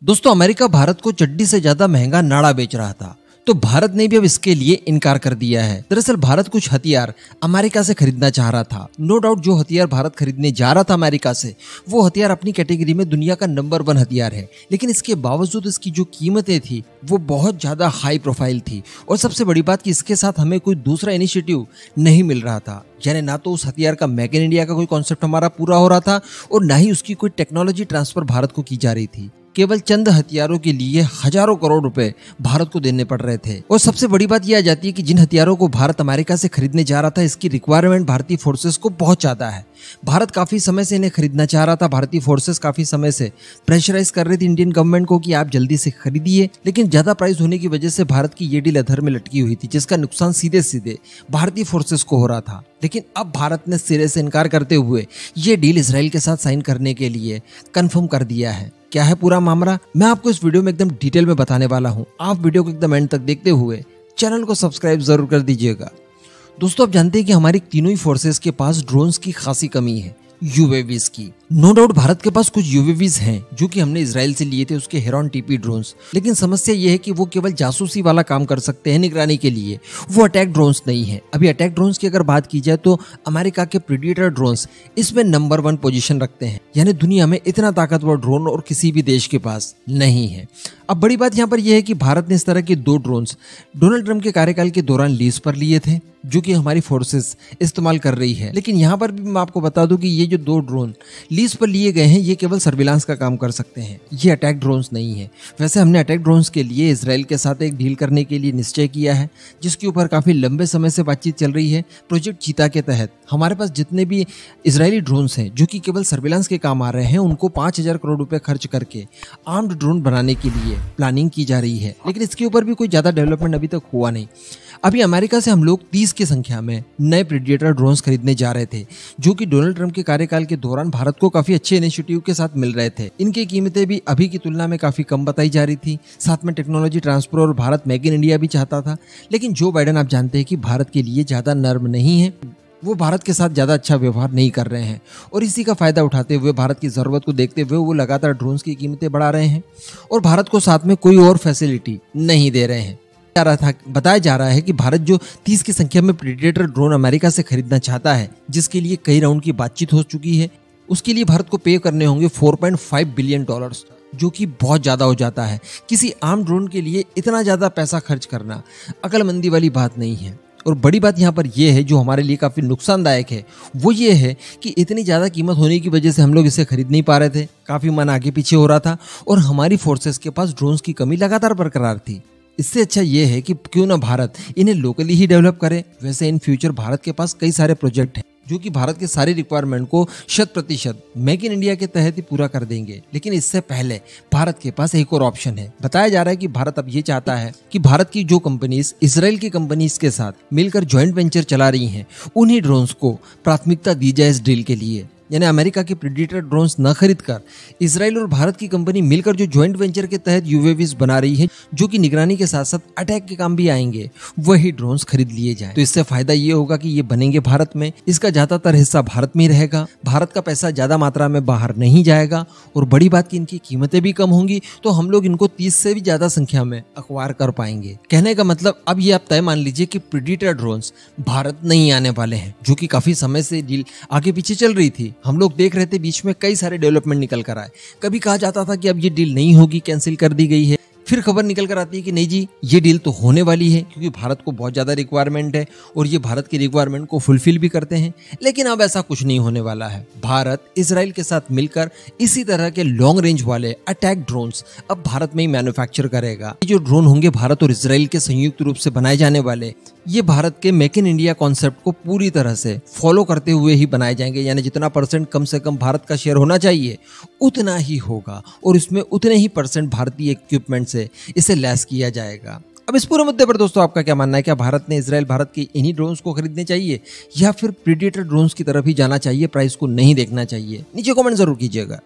दोस्तों अमेरिका भारत को चड्डी से ज्यादा महंगा नाड़ा बेच रहा था, तो भारत ने भी अब इसके लिए इनकार कर दिया है। दरअसल भारत कुछ हथियार अमेरिका से खरीदना चाह रहा था। नो डाउट जो हथियार भारत खरीदने जा रहा था अमेरिका से, वो हथियार अपनी कैटेगरी में दुनिया का नंबर 1 हथियार है, लेकिन इसके बावजूद इसकी जो कीमतें थी वो बहुत ज्यादा हाई प्रोफाइल थी। और सबसे बड़ी बात कि इसके साथ हमें कोई दूसरा इनिशिएटिव नहीं मिल रहा था, यानी ना तो उस हथियार का मेक इन इंडिया का कोई कॉन्सेप्ट हमारा पूरा हो रहा था और ना ही उसकी कोई टेक्नोलॉजी ट्रांसफर भारत को की जा रही थी। केवल चंद हथियारों के लिए हजारों करोड़ रुपए भारत को देने पड़ रहे थे। और सबसे बड़ी बात यह आ जाती है कि जिन हथियारों को भारत अमेरिका से खरीदने जा रहा था, इसकी रिक्वायरमेंट भारतीय फोर्सेस को बहुत ज्यादा है। भारत काफी समय से इन्हें खरीदना चाह रहा था। भारतीय फोर्सेस काफी समय से प्रेशराइज कर रही थी इंडियन गवर्नमेंट को कि आप जल्दी से खरीदिए, लेकिन ज्यादा प्राइस होने की वजह से भारत की ये डील अधर में लटकी हुई थी, जिसका नुकसान सीधे सीधे भारतीय फोर्सेस को हो रहा था। लेकिन अब भारत ने सिरे से इनकार करते हुए ये डील इजराइल के साथ साइन करने के लिए कंफर्म कर दिया है। क्या है पूरा मामला, मैं आपको इस वीडियो में एकदम डिटेल में बताने वाला हूं। आप वीडियो को एकदम एंड तक देखते हुए चैनल को सब्सक्राइब जरूर कर दीजिएगा। दोस्तों आप जानते हैं कि हमारी तीनों ही फोर्सेस के पास ड्रोन्स की खासी कमी है, यूएवीज की। नो डाउट भारत के पास कुछ यूएवीज हैं जो कि हमने इजराइल से लिए थे, उसके हेरॉन टीपी ड्रोन्स। लेकिन समस्या यह है कि वो केवल जासूसी वाला काम कर सकते हैं, निगरानी के लिए। वो अटैक ड्रोन्स नहीं है। अभी अटैक ड्रोन्स की अगर बात की जाए तो अमेरिका के प्रेडेटर ड्रोन्स इसमें नंबर 1 पोजीशन रखते हैं, यानी दुनिया में इतना ताकतवर ड्रोन और किसी भी देश के पास नहीं है। अब बड़ी बात यहाँ पर यह है कि भारत ने इस तरह के 2 ड्रोन्स डोनाल्ड ट्रंप के कार्यकाल के दौरान लीज पर लिए थे, जो कि हमारी फोर्सेस इस्तेमाल कर रही है। लेकिन यहाँ पर भी मैं आपको बता दूं कि ये जो 2 ड्रोन लीज पर लिए गए हैं, ये केवल सर्विलांस का काम कर सकते हैं, ये अटैक ड्रोन्स नहीं है। वैसे हमने अटैक ड्रोन्स के लिए इजराइल के साथ एक डील करने के लिए निश्चय किया है, जिसके ऊपर काफी लंबे समय से बातचीत चल रही है। प्रोजेक्ट चीता के तहत हमारे पास जितने भी इजरायली ड्रोन्स हैं जो कि केवल सर्विलांस के काम आ रहे हैं, उनको 5,000 करोड़ रुपए खर्च करके आर्म्ड ड्रोन बनाने के लिए प्लानिंग की जा रही है। लेकिन इसके ऊपर भी कोई ज्यादा डेवलपमेंट अभी तक हुआ नहीं। अभी अमेरिका से हम लोग 30 की संख्या में नए प्रेडेटर ड्रोन्स खरीदने जा रहे थे, जो कि डोनाल्ड ट्रंप के कार्यकाल के दौरान भारत को काफी अच्छे इनिशिएटिव के साथ मिल रहे थे। इनकी कीमतें भी अभी की तुलना में काफी कम बताई जा रही थी। साथ में टेक्नोलॉजी ट्रांसफर और भारत मेक इन इंडिया भी चाहता था। लेकिन जो बाइडेन आप जानते हैं कि भारत के लिए ज्यादा नर्म नहीं है, वो भारत के साथ ज्यादा अच्छा व्यवहार नहीं कर रहे हैं। और इसी का फायदा उठाते हुए, भारत की जरूरत को देखते हुए वो लगातार ड्रोन्स की कीमतें बढ़ा रहे हैं और भारत को साथ में कोई और फैसिलिटी नहीं दे रहे हैं। बताया जा रहा है कि भारत जो 30 की संख्या में प्रेडेटर ड्रोन अमेरिका से खरीदना चाहता है, जिसके लिए कई राउंड की बातचीत हो चुकी है, उसके लिए भारत को पे करने होंगे $4.5 बिलियन, जो कि बहुत ज्यादा हो जाता है। किसी आम ड्रोन के लिए इतना ज्यादा पैसा खर्च करना अकलमंदी वाली बात नहीं है। और बड़ी बात यहाँ पर यह है, जो हमारे लिए काफी नुकसानदायक है, वो ये है कि इतनी ज्यादा कीमत होने की वजह से हम लोग इसे खरीद नहीं पा रहे थे। काफी मन आगे पीछे हो रहा था और हमारी फोर्सेस के पास ड्रोन्स की कमी लगातार बरकरार थी। इससे अच्छा ये है कि क्यों ना भारत इन्हें लोकली ही डेवलप करे। वैसे इन फ्यूचर भारत के पास कई सारे प्रोजेक्ट हैं जो कि भारत के सारी रिक्वायरमेंट को 100% मेक इन इंडिया के तहत ही पूरा कर देंगे। लेकिन इससे पहले भारत के पास एक और ऑप्शन है। बताया जा रहा है कि भारत अब ये चाहता है कि भारत की जो कंपनीज इजराइल की कंपनीज के साथ मिलकर जॉइंट वेंचर चला रही हैं, उन्हीं ड्रोन्स को प्राथमिकता दी जाए इस डील के लिए। यानी अमेरिका के प्रेडेटर ड्रोन्स न खरीदकर इजराइल और भारत की कंपनी मिलकर जो जॉइंट वेंचर के तहत यूएवीज बना रही है, जो कि निगरानी के साथ साथ अटैक के काम भी आएंगे, वही ड्रोन्स खरीद लिए जाएं। तो इससे फायदा ये होगा कि ये बनेंगे भारत में, इसका ज्यादातर हिस्सा भारत में ही रहेगा, भारत का पैसा ज्यादा मात्रा में बाहर नहीं जाएगा। और बड़ी बात की इनकी कीमतें भी कम होंगी, तो हम लोग इनको 30 से भी ज्यादा संख्या में अक्वायर कर पाएंगे। कहने का मतलब अब ये आप तय मान लीजिए कि प्रेडेटर ड्रोन्स भारत नहीं आने वाले हैं, जो कि काफी समय से डील आगे पीछे चल रही थी। हम लोग देख रहे थे बीच में कई सारे डेवलपमेंट निकल कर आए। कभी कहा जाता था कि अब ये डील नहीं होगी, कैंसिल कर दी गई है। फिर खबर निकल कर आती है कि नहीं जी, ये डील तो होने वाली है, क्योंकि भारत को बहुत ज्यादा रिक्वायरमेंट है और ये भारत की रिक्वायरमेंट को फुलफिल भी करते हैं। लेकिन अब ऐसा कुछ नहीं होने वाला है। भारत इजराइल के साथ मिलकर इसी तरह के लॉन्ग रेंज वाले अटैक ड्रोन्स अब भारत में ही मैन्युफैक्चर करेगा। ये जो ड्रोन होंगे भारत और इजराइल के संयुक्त रूप से बनाए जाने वाले, ये भारत के मेक इन इंडिया कॉन्सेप्ट को पूरी तरह से फॉलो करते हुए ही बनाए जाएंगे। यानी जितना % कम से कम भारत का शेयर होना चाहिए, उतना ही होगा और इसमें उतने ही % भारतीय इक्विपमेंट से इसे लैस किया जाएगा। अब इस पूरे मुद्दे पर दोस्तों आपका क्या मानना है? क्या भारत ने भारत के इन्हीं ड्रोन्स को खरीदने चाहिए या फिर प्रेडेटर ड्रोन्स की तरफ ही जाना चाहिए, प्राइस को नहीं देखना चाहिए? नीचे कमेंट जरूर कीजिएगा।